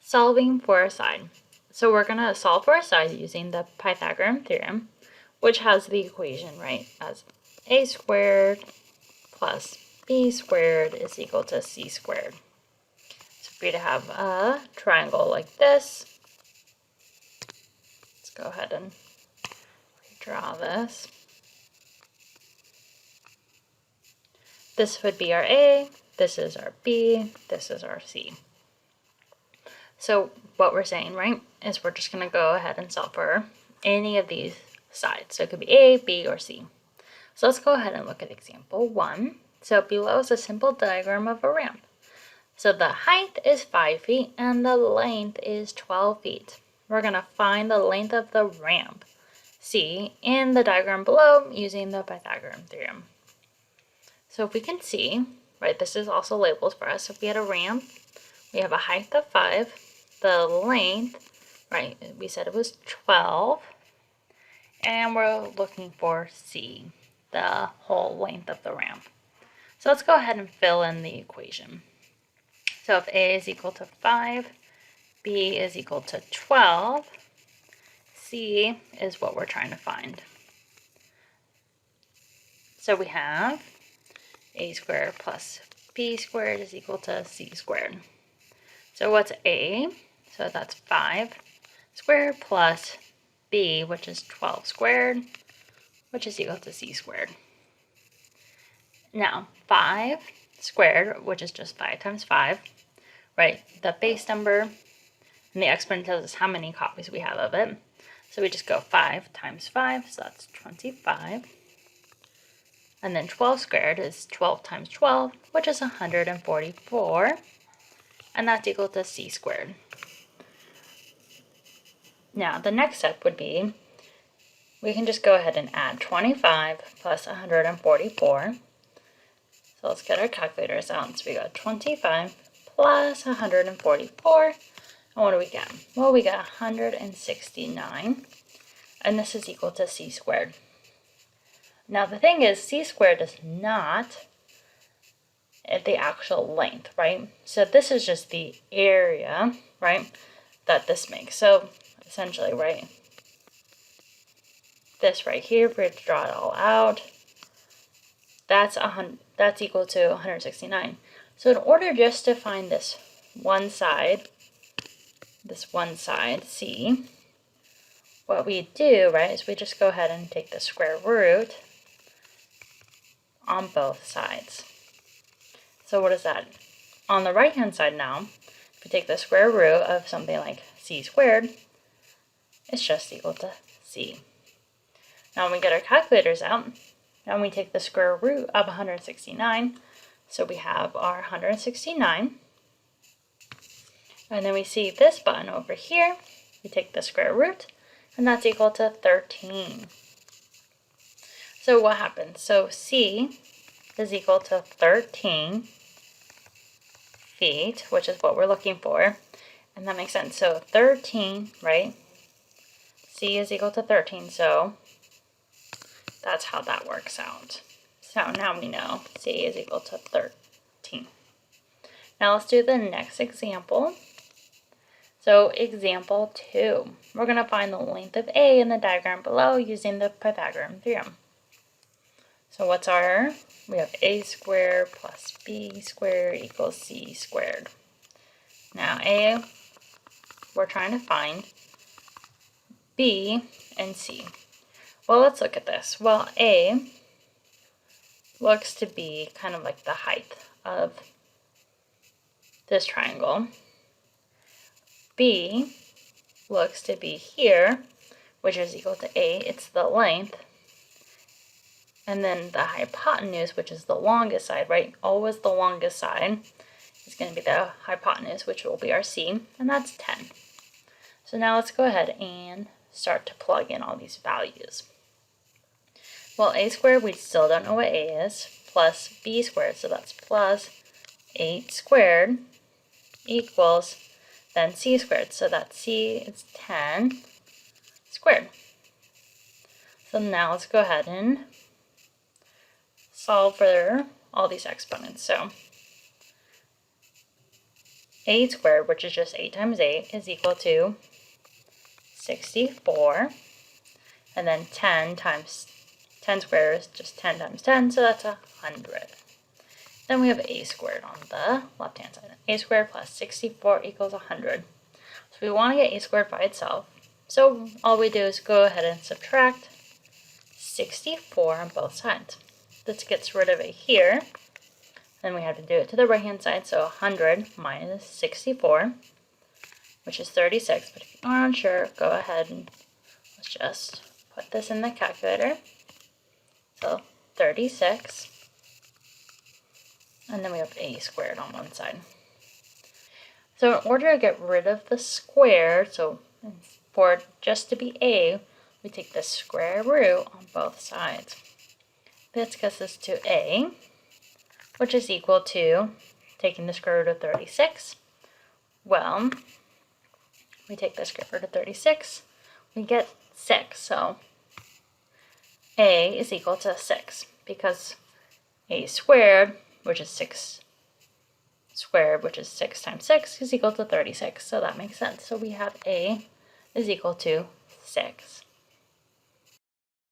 Solving for a side. So we're going to solve for a side using the Pythagorean Theorem, which has the equation, right, as a squared plus b squared is equal to c squared. So for you to have a triangle like this, let's go ahead and redraw this. This would be our A, this is our B, this is our C. So what we're saying, right, is we're just going to go ahead and solve for any of these sides. So it could be A, B, or C. So let's go ahead and look at example 1. So below is a simple diagram of a ramp. So the height is 5 feet and the length is 12 feet. We're going to find the length of the ramp, C, in the diagram below using the Pythagorean Theorem. So if we can see, right, this is also labeled for us. If we had a ramp, we have a height of 5, the length, right, we said it was 12, and we're looking for C, the whole length of the ramp. So let's go ahead and fill in the equation. So if A is equal to 5, B is equal to 12, C is what we're trying to find. So we have A squared plus B squared is equal to C squared. So what's A? So that's 5 squared plus B, which is 12 squared, which is equal to C squared. Now, 5 squared, which is just 5 times 5, right? The base number and the exponent tells us how many copies we have of it. So we just go 5 times 5, so that's 25. And then 12 squared is 12 times 12, which is 144. And that's equal to C squared. Now, the next step would be, we can just go ahead and add 25 plus 144. So let's get our calculators out. So we got 25 plus 144. And what do we get? Well, we got 169. And this is equal to C squared. Now, the thing is, C squared is not the actual length, right? So this is just the area, right, that this makes. So essentially, right, this right here, if we were to draw it all out, that's equal to 169. So in order just to find this one side, C, what we do, right, is we just go ahead and take the square root on both sides. So what is that? On the right-hand side now, if we take the square root of something like C squared, it's just equal to C. Now when we get our calculators out, now we take the square root of 169, so we have our 169, and then we see this button over here, we take the square root, and that's equal to 13. So what happens? So C is equal to 13 feet, which is what we're looking for, and that makes sense. So 13, right? C is equal to 13, so that's how that works out. So now we know C is equal to 13. Now let's do the next example. So example 2, we're going to find the length of A in the diagram below using the Pythagorean Theorem. So what's we have A squared plus B squared equals C squared. Now A, we're trying to find B and C. Well, let's look at this. Well, A looks to be kind of like the height of this triangle. B looks to be here, which is equal to A. It's the length. And then the hypotenuse, which is the longest side, right? Always the longest side is going to be the hypotenuse, which will be our C, and that's 10. So now let's go ahead and start to plug in all these values. Well, A squared, we still don't know what A is, plus B squared, so that's plus 8 squared equals then C squared, so that C is 10 squared. So now let's go ahead and solve for all these exponents. So a squared, which is just 8 times 8, is equal to 64. And then 10 times 10 squared is just 10 times 10, so that's 100. Then we have a squared on the left-hand side. A squared plus 64 equals 100. So we want to get a squared by itself. So all we do is go ahead and subtract 64 on both sides. This gets rid of a here. Then we have to do it to the right-hand side. So 100 minus 64, which is 36. But if you are unsure, go ahead and let's just put this in the calculator. So 36. And then we have a squared on one side. So in order to get rid of the square, so for it just to be a, we take the square root on both sides. This gets us to a, which is equal to, taking the square root of 36, well, we take the square root of 36, we get 6, so a is equal to 6, because a squared, which is 6 squared, which is 6 times 6, is equal to 36. So that makes sense. So we have a is equal to 6.